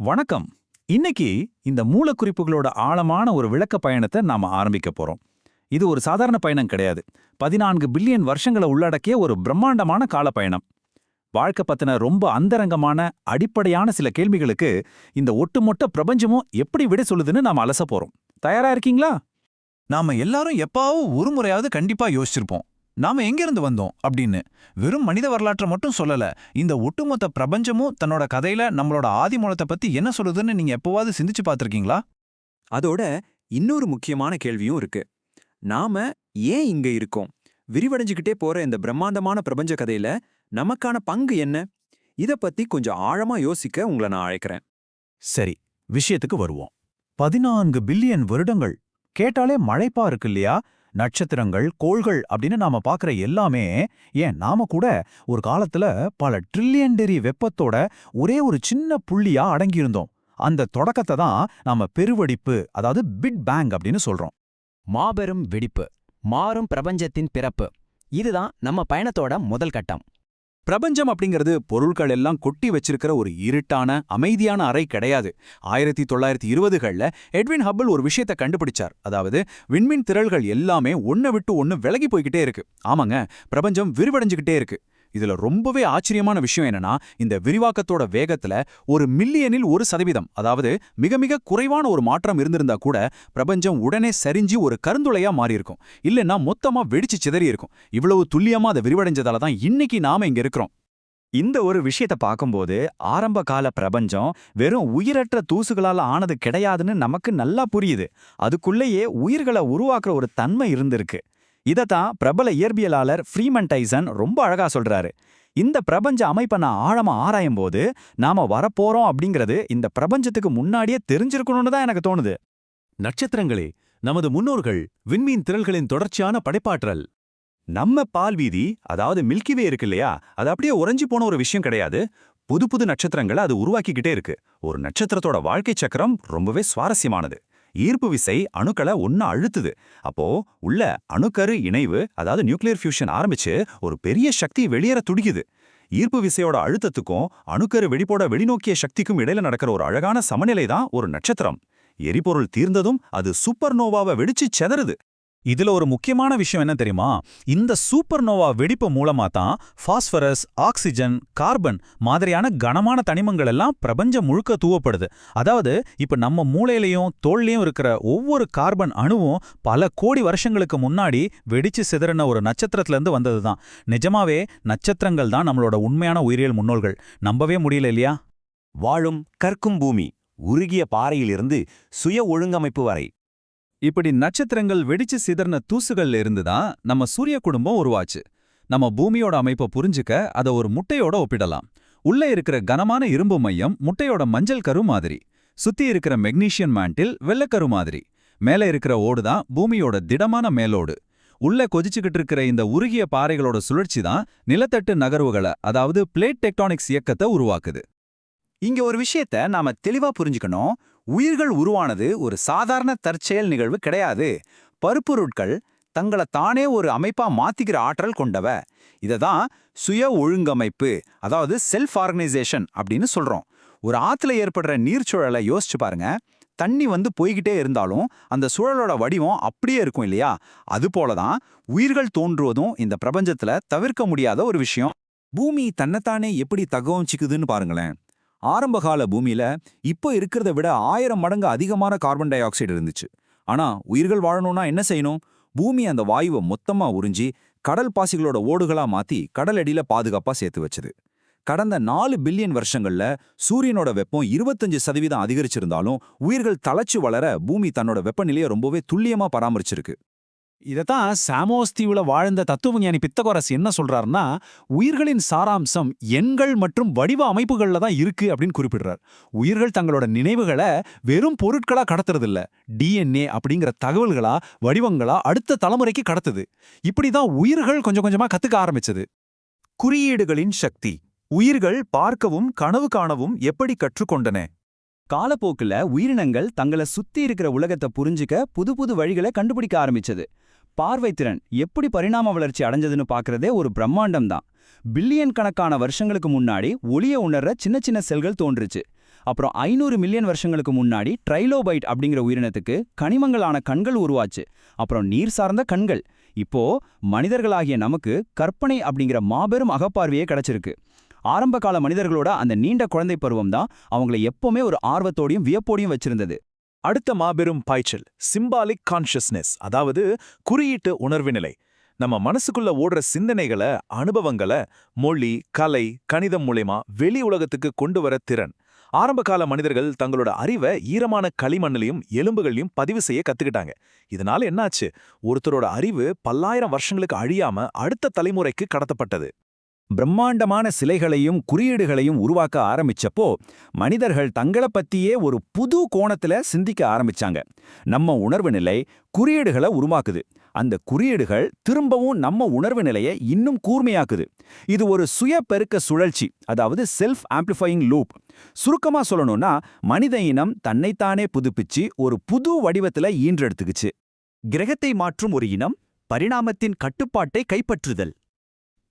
வணக்கம். இன்னைக்கு இந்த மூலக்குறிப்புகளோட ஆழமான ஒரு விளக்க பயணத்தை நாம ஆரம்பிக்க போறோம். இது ஒரு சாதாரண பயணம் கிடையாது. 14 பில்லியன் வருஷங்களை உள்ளடக்கிய ஒரு பிரம்மாண்டமான கால பயணம். வாழ்க்கை பத்தின ரொம்ப அந்தரங்கமான அடிப்படையான சில கேள்விகளுக்கு இந்த ஒட்டுமொத்த பிரபஞ்சமும் எப்படி விடை சொல்லுதுன்னு நாம அலச போறோம். தயாரா இருக்கீங்களா? நாம எல்லாரும் எப்பாவும் ஒரு முறையாவது கண்டிப்பா யோசிச்சிருப்போம். நாம எங்கிருந்து வந்தோம் அப்படின்னு. வெறும் மனித வரலாற்றை மட்டும் சொல்லல. இந்த ஒட்டுமொத்த பிரபஞ்சமும் தன்னோட கதையில நம்மளோட ஆதிமூலத்தை பத்தி என்ன சொல்லுதுன்னு நீங்க எப்பவாவது சிந்திச்சு பார்த்திருக்கீங்களா? அதோட இன்னொரு முக்கியமான கேள்வியும் இருக்கு. நாம ஏன் இங்க இருக்கோம்? விரிவடைஞ்சுக்கிட்டே போற இந்த பிரம்மாண்டமான பிரபஞ்ச கதையில நமக்கான பங்கு என்ன? இத பத்தி கொஞ்சம் ஆழமா யோசிக்க உங்களை நான் அழைக்கிறேன். சரி, விஷயத்துக்கு வருவோம். 14 பில்லியன் வருடங்கள் கேட்டாலே மழைப்பா இருக்கு இல்லையா? நட்சத்திரங்கள், கோள்கள் அப்படின்னு நாம பார்க்குற எல்லாமே, ஏன் நாம கூட ஒரு காலத்துல பல ட்ரில்லியன்டரி வெப்பத்தோட ஒரே ஒரு சின்ன புள்ளியா அடங்கியிருந்தோம். அந்த தொடக்கத்தை தான் நாம பெருவெடிப்பு, அதாவது பிக் பேங் அப்படின்னு சொல்றோம். மாபெரும் வெடிப்பு, மாறும் பிரபஞ்சத்தின் பிறப்பு. இதுதான் நம்ம பயணத்தோட முதல் கட்டம். பிரபஞ்சம் அப்படிங்கிறது பொருட்கள் எல்லாம் கொட்டி வச்சிருக்கிற ஒரு இருட்டான அமைதியான அறை கிடையாது. 1920கள்ல எட்வின் ஹப்பிள் ஒரு விஷயத்தை கண்டுபிடிச்சார். அதாவது விண்மீன் திரள்கள் எல்லாமே ஒன்ன விட்டு ஒன்னு விலகி போய்கிட்டே இருக்கு. ஆமாங்க, பிரபஞ்சம் விரிவடைஞ்சுக்கிட்டே இருக்கு. இதுல ரொம்பவே ஆச்சரியமான விஷயம் என்னன்னா, இந்த விரிவாக்கத்தோட வேகத்துல ஒரு மில்லியனில் 1%, அதாவது மிக மிக குறைவான ஒரு மாற்றம் இருந்திருந்தா கூட பிரபஞ்சம் உடனே சரிஞ்சு ஒரு கருந்துளையா மாறி இருக்கும். இல்லைன்னா மொத்தமா வெடிச்சு சிதறி இருக்கும். இவ்வளவு துல்லியமா அதை விரிவடைஞ்சதால தான் இன்னைக்கு நாம இங்க இருக்கிறோம். இந்த ஒரு விஷயத்தை பார்க்கும்போது ஆரம்ப கால பிரபஞ்சம் வெறும் உயிரற்ற தூசுகளால ஆனது கிடையாதுன்னு நமக்கு நல்லா புரியுது. அதுக்குள்ளேயே உயிர்களை உருவாக்குற ஒரு தன்மை இருந்திருக்கு. இதத்தான் பிரபல இயற்பியலாளர் ஃப்ரீமன் டைசன் ரொம்ப அழகா சொல்றாரு. இந்த பிரபஞ்ச அமைப்பை நான் ஆழமா ஆராயும் போது நாம வரப்போறோம் அப்படிங்கிறது இந்த பிரபஞ்சத்துக்கு முன்னாடியே தெரிஞ்சிருக்கணும்னு தான் எனக்கு தோணுது. நட்சத்திரங்களே, நமது முன்னோர்கள், விண்மீன் திரள்களின் தொடர்ச்சியான படைப்பாற்றல். நம்ம பால்வீதி, அதாவது மில்கிவே இருக்கு இல்லையா, அது அப்படியே உறைஞ்சி போன ஒரு விஷயம் கிடையாது. புது புது நட்சத்திரங்களை அது உருவாக்கிக்கிட்டே இருக்கு. ஒரு நட்சத்திரத்தோட வாழ்க்கை சக்கரம் ரொம்பவே சுவாரஸ்யமானது. ஈர்ப்பு விசை அணுக்களை ஒன்னா அழுத்துது. அப்போ உள்ள அணுக்கரு இணைவு, அதாவது நியூக்ளியர் ஃபியூஷன் ஆரம்பிச்சு ஒரு பெரிய சக்தி வெளியேற துடிக்குது. ஈர்ப்பு விசையோட அழுத்தத்துக்கும் அணுக்கரு வெடிப்போட வெளிநோக்கிய சக்திக்கும் இடையில நடக்கிற ஒரு அழகான சமநிலை தான் ஒரு நட்சத்திரம். எரிபொருள் தீர்ந்ததும் அது சூப்பர் நோவாவை வெடிச்சு செதறுது. இதுல ஒரு முக்கியமான விஷயம் என்ன தெரியுமா? இந்த சூப்பர் நோவா வெடிப்பு மூலமா தான் பாஸ்பரஸ், ஆக்சிஜன், கார்பன் மாதிரியான கனமான தனிமங்கள் எல்லாம் பிரபஞ்சம் முழுக்க தூவப்படுது. அதாவது இப்ப நம்ம மூளையிலையும் தோல்லையும் இருக்கிற ஒவ்வொரு கார்பன் அணுவும் பல கோடி வருஷங்களுக்கு முன்னாடி வெடிச்சு சிதறின ஒரு நட்சத்திரத்துல இருந்து வந்ததுதான். நிஜமாவே நட்சத்திரங்கள் தான் நம்மளோட உண்மையான உயிரியல் முன்னோர்கள். நம்பவே முடியல இல்லையா? வாழும் கற்கும் பூமி, உருகிய பாறையிலிருந்து சுய ஒழுங்கமைப்பு வரை. இப்படி நட்சத்திரங்கள் வெடிச்சு சிதறின தூசுகள்ல இருந்து தான் நம்ம சூரிய குடும்பம் உருவாச்சு. நம்ம பூமியோட அமைப்பை புரிஞ்சுக்க அதை ஒரு முட்டையோட ஒப்பிடலாம். உள்ள இருக்கிற கனமான இரும்பு மையம் முட்டையோட மஞ்சள் கரு மாதிரி, சுத்தி இருக்கிற மெக்னீசியன் மேண்டில் வெள்ளைக்கரு மாதிரி, மேலே இருக்கிற ஓடு தான் பூமியோட திடமான மேலோடு. உள்ள கொதிச்சுக்கிட்டு இருக்கிற இந்த உருகிய பாறைகளோட சுழற்சி தான் நிலத்தட்டு நகர்வுகளை, அதாவது பிளேட் டெக்டானிக்ஸ் இயக்கத்தை உருவாக்குது. இங்க ஒரு விஷயத்த நாம தெளிவா புரிஞ்சுக்கணும். உயிர்கள் உருவானது ஒரு சாதாரண தற்செயல் நிகழ்வு கிடையாது. பருப்பொருட்கள் தங்களை தானே ஒரு அமைப்பா மாத்திக்கிற ஆற்றல் கொண்டவ. இததான் சுய ஒழுங்கமைப்பு, அதாவது செல்ஃப் ஆர்கனைசேஷன் அப்படின்னு சொல்றோம். ஒரு ஆத்துல ஏற்படுற நீர்ச்சுழலை யோசிச்சு பாருங்க. தண்ணி போய்கிட்டே இருந்தாலும் அந்த சுழலோட வடிவம் அப்படியே இருக்கும் இல்லையா? அது போலதான் உயிர்கள் தோன்றுவதும் இந்த பிரபஞ்சத்துல தவிர்க்க முடியாத ஒரு விஷயம். பூமி தன்னைத்தானே எப்படி தகவமிச்சுக்குதுன்னு பாருங்களேன். ஆரம்பகால பூமியில இப்போ இருக்கிறத விட 1000 மடங்கு அதிகமான கார்பன் டை ஆக்சைடு இருந்துச்சு. ஆனா உயிர்கள் வாழணும்னா என்ன செய்யணும்? பூமி அந்த வாயுவை மொத்தமா உறிஞ்சி கடல் பாசிகளோட ஓடுகளா மாத்தி கடல் அடியில பாதுகாப்பா சேர்த்து வச்சது. கடந்த 4 பில்லியன் வருஷங்கள்ல சூரியனோட வெப்பம் 25% அதிகரிச்சிருந்தாலும் உயிர்கள் தளச்சு வளர பூமி தன்னோட வெப்பநிலையை ரொம்பவே துல்லியமா பராமரிச்சிருக்கு. இதத்தான் சாமோஸ் தீவுல வாழ்ந்த தத்துவஞானி பித்தகோரஸ் என்ன சொல்றாருன்னா, உயிர்களின் சாராம்சம் எண்கள் மற்றும் வடிவ அமைப்புகள்ல தான் இருக்கு அப்படின்னு குறிப்பிடுறார். உயிர்கள் தங்களோட நினைவுகளை வெறும் பொருட்களா கடத்துறது இல்ல, டிஎன்ஏ அப்படிங்கிற தகவல்களா, வடிவங்களா அடுத்த தலைமுறைக்கு கடத்துது. இப்படிதான் உயிர்கள் கொஞ்சம் கொஞ்சமா கத்துக்க ஆரம்பிச்சது. குறியீடுகளின் சக்தி. உயிர்கள் பார்க்கவும் கனவு காணவும் எப்படி கற்றுக்கொண்டன? காலப்போக்குல உயிரினங்கள் தங்களை சுத்தி இருக்கிற உலகத்தை புரிஞ்சுக்க புது புது வழிகளை கண்டுபிடிக்க ஆரம்பிச்சது. பார்வைத்திறன் எப்படி பரிணாம வளர்ச்சி அடைஞ்சதுன்னு பார்க்கறதே ஒரு பிரம்மாண்டம் தான். பில்லியன் கணக்கான வருஷங்களுக்கு முன்னாடி ஒளிய உணர்ற சின்ன சின்ன செல்கள் தோன்றுச்சு. அப்புறம் 500 மில்லியன் வருஷங்களுக்கு முன்னாடி ட்ரைலோபைட் அப்படிங்கிற உயிரினத்துக்கு கனிமங்களான கண்கள் உருவாச்சு. அப்புறம் நீர் சார்ந்த கண்கள். இப்போ மனிதர்களாகிய நமக்கு கற்பனை அப்படிங்கிற மாபெரும் அகப்பார்வையே கிடைச்சிருக்கு. ஆரம்பகால மனிதர்களோட அந்த நீண்ட குழந்தை பருவம் தான் அவங்கள எப்பவுமே ஒரு ஆர்வத்தோடையும் வியப்போடையும் வச்சிருந்தது. அடுத்த மாபெரும் பாய்ச்சல் சிம்பாலிக் கான்ஷியஸ்னஸ், அதாவது குறியீட்டு உணர்வு நிலை. நம்ம மனசுக்குள்ள ஓடுற சிந்தனைகளை, அனுபவங்களை மொழி, கலை, கணிதம் மூலமா வெளி உலகத்துக்கு கொண்டு வர திறன். ஆரம்பகால மனிதர்கள் தங்களோட அறிவை ஈரமான களிமண்ணிலையும் எலும்புகளையும் பதிவு செய்ய கத்துக்கிட்டாங்க. இதனால என்னாச்சு? ஒருத்தரோட அறிவு பல்லாயிரம் வருஷங்களுக்கு அழியாம அடுத்த தலைமுறைக்கு கடத்தப்பட்டது. பிரம்மாண்டமான சிலைகளையும் குறியீடுகளையும் உருவாக்க ஆரம்பிச்சப்போ மனிதர்கள் தங்களை பத்தியே ஒரு புது கோணத்துல சிந்திக்க ஆரம்பிச்சாங்க. நம்ம உணர்வு நிலை குறியீடுகளை உருவாக்குது. அந்த குறியீடுகள் திரும்பவும் நம்ம உணர்வு நிலையை இன்னும் கூர்மையாக்குது. இது ஒரு சுய பெருக்க சுழற்சி, அதாவது செல்ஃப் ஆம்பிளிஃபையிங் லூப். சுருக்கமா சொல்லணும்னா மனித இனம் தன்னைத்தானே புதுப்பிச்சு ஒரு புது வடிவத்துல ஈன்றெடுத்துக்குச்சு. கிரகத்தை மாற்றும் ஒரு இனம், பரிணாமத்தின் கட்டுப்பாட்டை கைப்பற்றுதல்.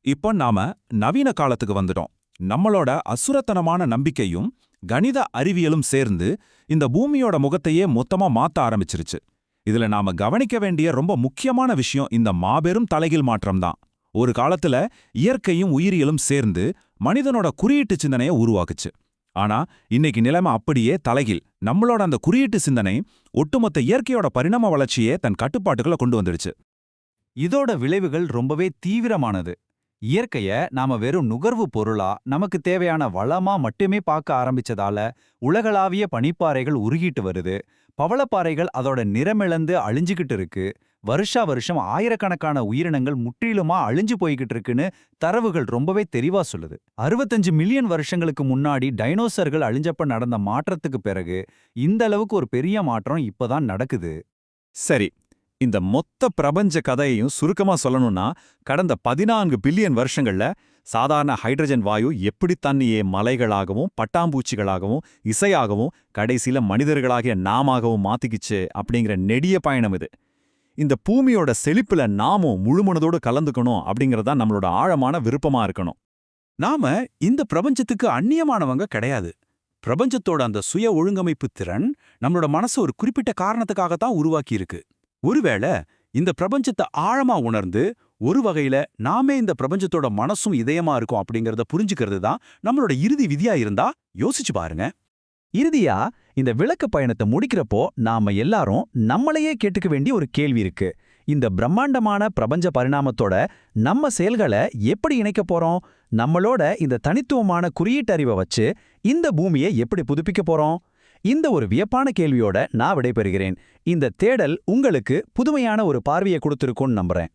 இப்போ நாம நவீன காலத்துக்கு வந்துட்டோம். நம்மளோட அசுரத்தனமான நம்பிக்கையும் கணித அறிவியலும் சேர்ந்து இந்த பூமியோட முகத்தையே மொத்தமா மாத்த ஆரம்பிச்சிருச்சு. இதுல நாம கவனிக்க வேண்டிய ரொம்ப முக்கியமான விஷயம் இந்த மாபெரும் தலைகீழ் மாற்றம்தான். ஒரு காலத்துல இயற்கையும் உயிரியலும் சேர்ந்து மனிதனோட குறியீட்டு சிந்தனையை உருவாக்குச்சு. ஆனா இன்னைக்கு நிலைமை அப்படியே தலைகீழ். நம்மளோட அந்த குறியீட்டு சிந்தனை ஒட்டுமொத்த இயற்கையோட பரிணாம வளர்ச்சியே தன் கட்டுப்பாட்டுக்குள்ள கொண்டு வந்துடுச்சு. இதோட விளைவுகள் ரொம்பவே தீவிரமானது. இயற்கைய நாம வெறும் நுகர்வு பொருளா, நமக்கு தேவையான வளமா மட்டுமே பார்க்க ஆரம்பிச்சதால உலகளாவிய பனிப்பாறைகள் உருகிட்டு வருது. பவளப்பாறைகள் அதோட நிறமிழந்து அழிஞ்சுகிட்டு இருக்கு. வருஷா வருஷம் ஆயிரக்கணக்கான உயிரினங்கள் முற்றிலுமா அழிஞ்சு போய்கிட்டு இருக்குன்னு தரவுகள் ரொம்பவே தெளிவா சொல்லுது. 65 மில்லியன் வருஷங்களுக்கு முன்னாடி டைனோசர்கள் அழிஞ்சப்ப நடந்த மாற்றத்துக்கு பிறகு இந்த அளவுக்கு ஒரு பெரிய மாற்றம் இப்பதான் நடக்குது. சரி, இந்த மொத்த பிரபஞ்ச கதையையும் சுருக்கமா சொல்லணும்னா, கடந்த 14 பில்லியன் வருஷங்கள்ல சாதாரண ஹைட்ரஜன் வாயு எப்படி தண்ணியே மலைகளாகவும் பட்டாம்பூச்சிகளாகவும் இசையாகவும் கடைசியில மனிதர்களாகிய நாமாகவும் மாத்திக்கிச்சு அப்படிங்கிற நெடிய பயணம் இது. இந்த பூமியோட செழிப்புல நாமும் முழுமனதோடு கலந்துக்கணும் அப்படிங்கறதான் நம்மளோட ஆழமான விருப்பமா இருக்கணும். நாம இந்த பிரபஞ்சத்துக்கு அந்நியமானவங்க கிடையாது. பிரபஞ்சத்தோட அந்த சுய ஒழுங்கமைப்பு திறன் நம்மளோட மனசு ஒரு குறிப்பிட்ட காரணத்துக்காகத்தான் உருவாக்கி இருக்கு. ஒருவேளை இந்த பிரபஞ்சத்தை ஆழமா உணர்ந்து ஒரு வகையில நாமே இந்த பிரபஞ்சத்தோட மனசும் இதயமா இருக்கும் அப்படிங்கறத புரிஞ்சுக்கிறது தான் நம்மளோட இறுதி விதியா இருந்தா யோசிச்சு பாருங்க. இறுதியா இந்த விளக்க பயணத்தை முடிக்கிறப்போ நாம எல்லாரும் நம்மளையே கேட்டுக்க வேண்டிய ஒரு கேள்வி இருக்கு. இந்த பிரம்மாண்டமான பிரபஞ்ச பரிணாமத்தோட நம்ம செயல்களை எப்படி இணைக்க போறோம்? நம்மளோட இந்த தனித்துவமான குறியீட்டறிவை வச்சு இந்த பூமியை எப்படி புதுப்பிக்க போறோம்? இந்த ஒரு வியப்பான கேள்வியோட நான் விடைபெறுகிறேன். இந்த தேடல் உங்களுக்கு புதுமையான ஒரு பார்வையை கொடுத்திருக்கும்னு நம்புறேன்.